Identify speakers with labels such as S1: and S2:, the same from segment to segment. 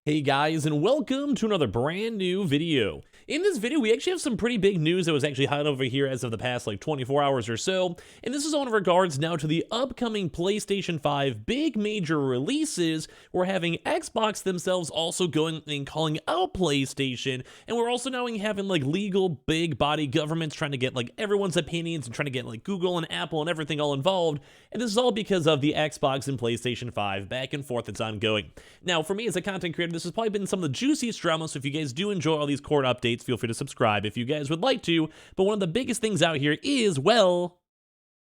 S1: Hey guys, and welcome to another brand new video. In this video, we actually have some pretty big news that was actually hot over here as of the past 24 hours or so, and this is all in regards now to the upcoming PlayStation 5 big major releases. We're having Xbox themselves also going and calling out PlayStation, and we're also now having legal big body governments trying to get everyone's opinions and trying to get Google and Apple and everything all involved, and this is all because of the Xbox and PlayStation 5 back and forth that's ongoing. Now, for me as a content creator, this has probably been some of the juiciest drama, so if you guys do enjoy all these court updates, feel free to subscribe if you guys would like to. But one of the biggest things out here is, well,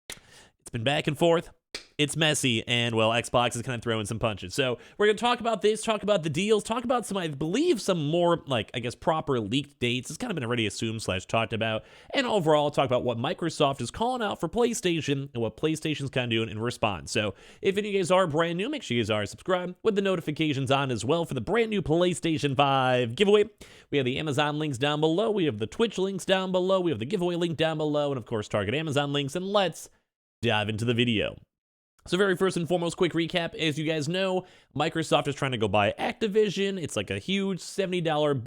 S1: it's been back and forth. It's messy, and, well, Xbox is kind of throwing some punches. So we're going to talk about this, talk about the deals, talk about some, I believe, some more, proper leaked dates. It's kind of been already assumed / talked about. And overall, talk about what Microsoft is calling out for PlayStation and what PlayStation's kind of doing in response. So if any of you guys are brand new, make sure you guys are subscribed with the notifications on as well for the brand new PlayStation 5 giveaway. We have the Amazon links down below. We have the Twitch links down below. We have the giveaway link down below. And, of course, target Amazon links. And let's dive into the video. So very first and foremost, quick recap. As you guys know, Microsoft is trying to go buy Activision. It's like a huge $70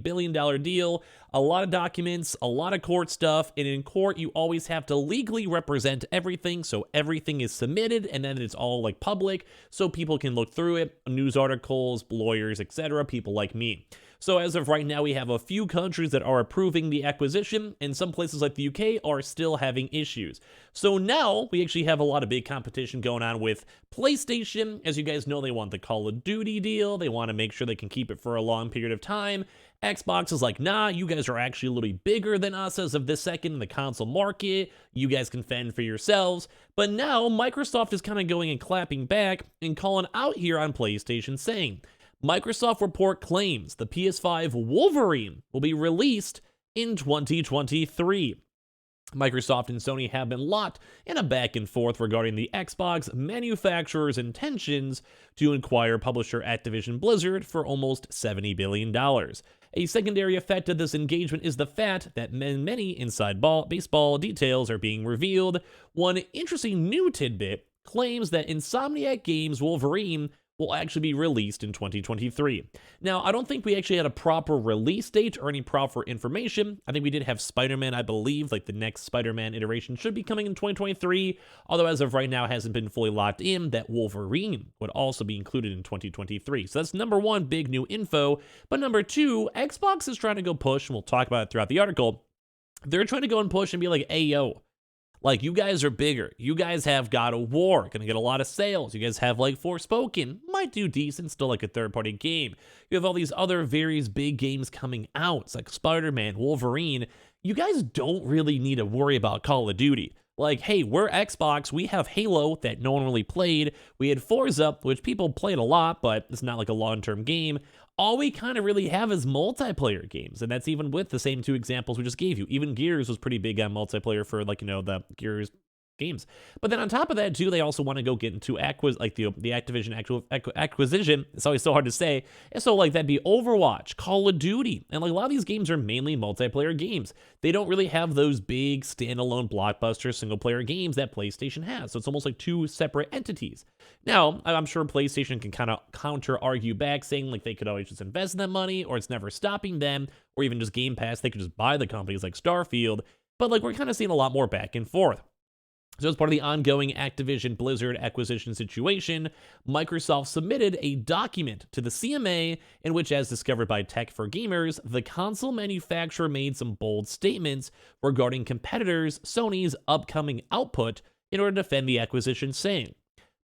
S1: billion deal. A lot of documents, a lot of court stuff. And in court, you always have to legally represent everything. So everything is submitted and then it's all public so people can look through it. News articles, lawyers, etc. People like me. So as of right now, we have a few countries that are approving the acquisition, and some places like the UK are still having issues. So now we actually have a lot of big competition going on with PlayStation. As you guys know, they want the Call of Duty deal. They want to make sure they can keep it for a long period of time. Xbox is like, nah, you guys are actually a little bit bigger than us as of this second in the console market. You guys can fend for yourselves. But now Microsoft is kind of going and clapping back and calling out here on PlayStation, saying, Microsoft report claims the PS5 Wolverine will be released in 2023. Microsoft and Sony have been locked in a back and forth regarding the Xbox manufacturer's intentions to acquire publisher Activision Blizzard for almost $70 billion. A secondary effect of this engagement is the fact that many inside baseball details are being revealed. One interesting new tidbit claims that Insomniac Games' Wolverine will actually be released in 2023. Now, I don't think we actually had a proper release date or any proper information. I think we did have Spider-Man, I believe, the next Spider-Man iteration should be coming in 2023, although as of right now, it hasn't been fully locked in that Wolverine would also be included in 2023. So that's number one, big new info. But number two, Xbox is trying to go push, and we'll talk about it throughout the article. They're trying to go and push and be like, hey, yo, you guys are bigger. You guys have God of War, gonna get a lot of sales. You guys have Forspoken, might do decent, still a third-party game. You have all these other various big games coming out. It's like Spider-Man, Wolverine. You guys don't really need to worry about Call of Duty. Hey, we're Xbox, we have Halo that no one really played. We had Forza, which people played a lot, but it's not a long-term game. All we kind of really have is multiplayer games, and that's even with the same two examples we just gave you. Even Gears was pretty big on multiplayer for, the Gears games. But then on top of that, too, they also want to go get into the Activision acquisition. It's always so hard to say. And so, that'd be Overwatch, Call of Duty. And, a lot of these games are mainly multiplayer games. They don't really have those big standalone blockbuster single-player games that PlayStation has. So it's almost like two separate entities. Now, I'm sure PlayStation can kind of counter-argue back, saying, they could always just invest in that money, or it's never stopping them, or even just Game Pass. They could just buy the companies like Starfield. But, we're kind of seeing a lot more back and forth. So as part of the ongoing Activision Blizzard acquisition situation, Microsoft submitted a document to the CMA in which, as discovered by Tech4Gamers, the console manufacturer made some bold statements regarding competitors Sony's upcoming output in order to defend the acquisition, saying,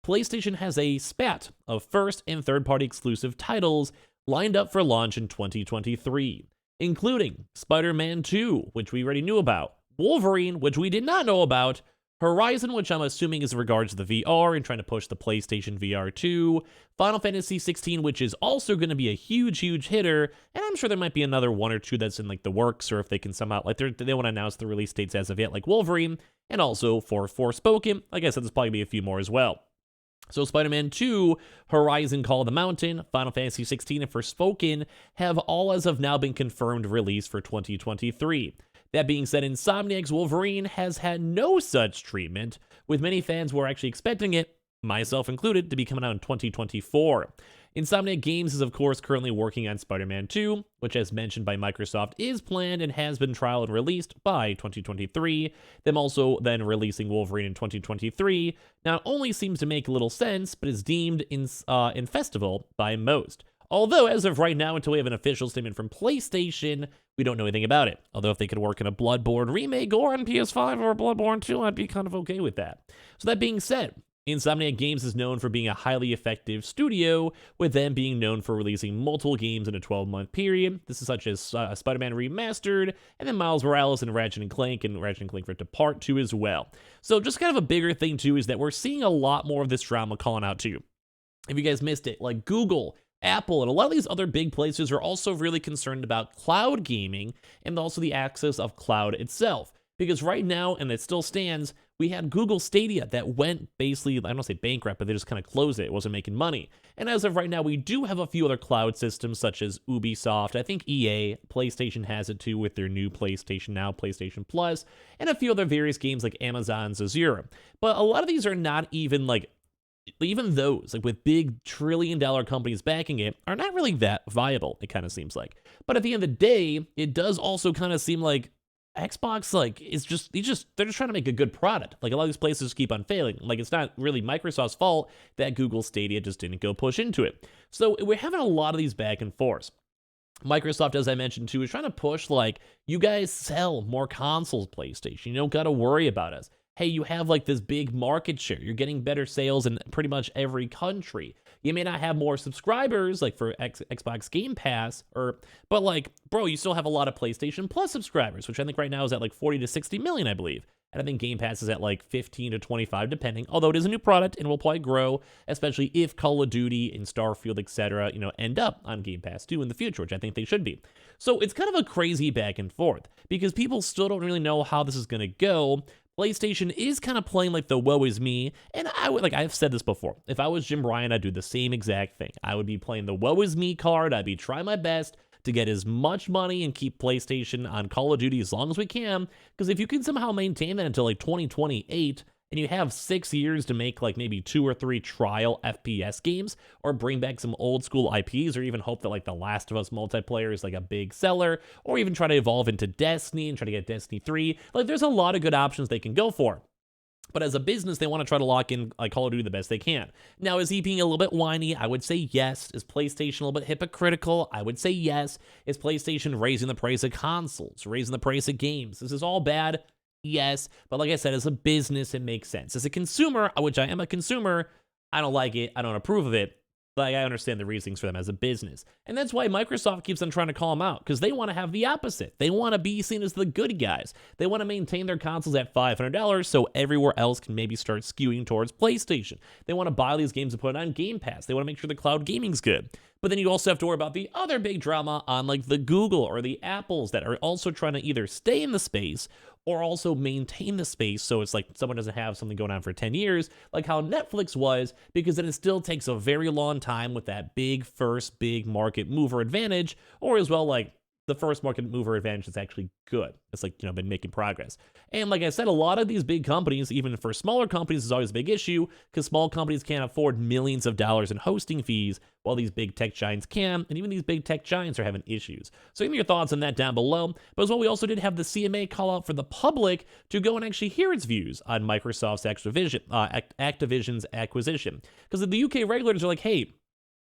S1: PlayStation has a spat of first and third-party exclusive titles lined up for launch in 2023, including Spider-Man 2, which we already knew about, Wolverine, which we did not know about, Horizon, which I'm assuming is in regards to the VR and trying to push the PlayStation VR 2, Final Fantasy 16, which is also going to be a huge hitter, and I'm sure there might be another one or two that's in the works, or if they can somehow, they want to announce the release dates as of yet, Wolverine, and also for Forspoken. Like I said, there's probably be a few more as well. So Spider-Man 2, Horizon Call of the Mountain, Final Fantasy 16, and Forspoken have all as of now been confirmed release for 2023. That being said, Insomniac's Wolverine has had no such treatment, with many fans who are actually expecting it, myself included, to be coming out in 2024. Insomniac Games is, of course, currently working on Spider-Man 2, which, as mentioned by Microsoft, is planned and has been trialed and released by 2023. Them also then releasing Wolverine in 2023 not only seems to make little sense, but is deemed infestival by most. Although, as of right now, until we have an official statement from PlayStation, we don't know anything about it. Although, if they could work in a Bloodborne remake or on PS5 or Bloodborne 2, I'd be kind of okay with that. So that being said, Insomniac Games is known for being a highly effective studio, with them being known for releasing multiple games in a 12-month period. This is such as Spider-Man Remastered, and then Miles Morales and Ratchet & Clank Rift Apart 2 as well. So just kind of a bigger thing, too, is that we're seeing a lot more of this drama calling out, too. If you guys missed it, like Google, Apple, and a lot of these other big places are also really concerned about cloud gaming and also the access of cloud itself. Because right now, and it still stands, we had Google Stadia that went basically, I don't want to say bankrupt, but they just kind of closed it. It wasn't making money. And as of right now, we do have a few other cloud systems such as Ubisoft. I think EA, PlayStation has it too with their new PlayStation Now, PlayStation Plus, and a few other various games like Amazon's Azure. But a lot of these are not even like, even those, like with big trillion-dollar companies backing it, are not really that viable, it kind of seems like. But at the end of the day, it does also kind of seem like Xbox, like, is they're just trying to make a good product. Like, a lot of these places keep on failing. Like, it's not really Microsoft's fault that Google Stadia just didn't go push into it. So we're having a lot of these back and forths. Microsoft, as I mentioned too, is trying to push, like, you guys sell more consoles, PlayStation. You don't got to worry about us. Hey, you have like this big market share. You're getting better sales in pretty much every country. You may not have more subscribers like for Xbox Game Pass, but like, bro, you still have a lot of PlayStation Plus subscribers, which I think right now is at like 40 to 60 million, I believe. And I think Game Pass is at like 15 to 25, depending. Although it is a new product and will probably grow, especially if Call of Duty and Starfield, etc., end up on Game Pass too in the future, which I think they should be. So it's kind of a crazy back and forth because people still don't really know how this is going to go. PlayStation is kind of playing like the woe is me, and I've said this before. If I was Jim Ryan, I'd do the same exact thing. I would be playing the woe is me card. I'd be trying my best to get as much money and keep PlayStation on Call of Duty as long as we can, because if you can somehow maintain that until like 2028, and you have 6 years to make like maybe 2 or 3 trial FPS games, or bring back some old school IPs, or even hope that like The Last of Us multiplayer is like a big seller, or even try to evolve into Destiny and try to get Destiny 3, like there's a lot of good options they can go for. But as a business, they want to try to lock in like Call of Duty the best they can. Now, is he being a little bit whiny? I would say yes. Is PlayStation a little bit hypocritical? I would say yes. Is PlayStation raising the price of consoles, raising the price of games? This is all bad. Yes, but like I said, as a business, it makes sense. As a consumer, which I am a consumer, I don't like it. I don't approve of it. But I understand the reasons for them as a business. And that's why Microsoft keeps on trying to call them out, because they want to have the opposite. They want to be seen as the good guys. They want to maintain their consoles at $500 so everywhere else can maybe start skewing towards PlayStation. They want to buy these games and put it on Game Pass. They want to make sure the cloud gaming's good. But then you also have to worry about the other big drama on like the Google or the Apples that are also trying to either stay in the space or also maintain the space, so it's like someone doesn't have something going on for 10 years, like how Netflix was, because then it still takes a very long time with that big market mover advantage, or as well like the first market mover advantage is actually good. It's like, been making progress. And like I said, a lot of these big companies, even for smaller companies, is always a big issue because small companies can't afford millions of dollars in hosting fees while these big tech giants can, and even these big tech giants are having issues. So give me your thoughts on that down below. But as well, we also did have the CMA call out for the public to go and actually hear its views on Microsoft's Activision's acquisition. Because the UK regulators are like, hey,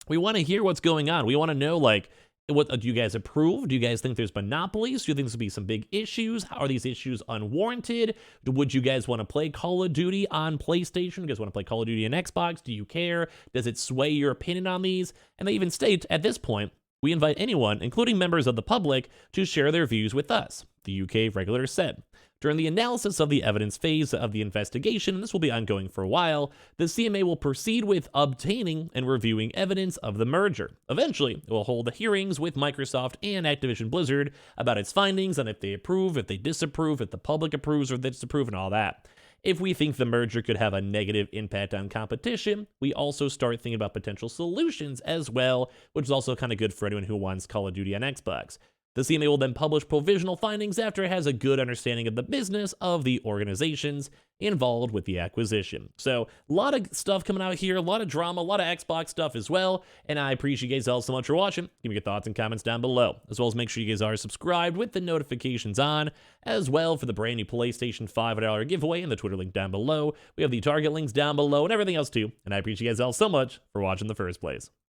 S1: we want to hear what's going on. We want to know, like, what do you guys approve? Do you guys think there's monopolies? Do you think there's going to be some big issues? How are these issues unwarranted? Would you guys want to play Call of Duty on PlayStation? Do you guys want to play Call of Duty on Xbox? Do you care? Does it sway your opinion on these? And they even state, at this point, we invite anyone, including members of the public, to share their views with us, the UK regulator said. During the analysis of the evidence phase of the investigation, and this will be ongoing for a while, the CMA will proceed with obtaining and reviewing evidence of the merger. Eventually, it will hold hearings with Microsoft and Activision Blizzard about its findings and if they approve, if they disapprove, if the public approves or they disapprove, and all that. If we think the merger could have a negative impact on competition, we also start thinking about potential solutions as well, which is also kind of good for anyone who wants Call of Duty on Xbox. The CMA will then publish provisional findings after it has a good understanding of the business of the organizations. involved with the acquisition. So a lot of stuff coming out here, a lot of drama, a lot of Xbox stuff as well, and I appreciate you guys all so much for watching. Give me your thoughts and comments down below, as well as make sure you guys are subscribed with the notifications on, as well for the brand new PlayStation $5 giveaway and the Twitter link down below. We have the Target links down below and everything else too, and I appreciate you guys all so much for watching in the first place.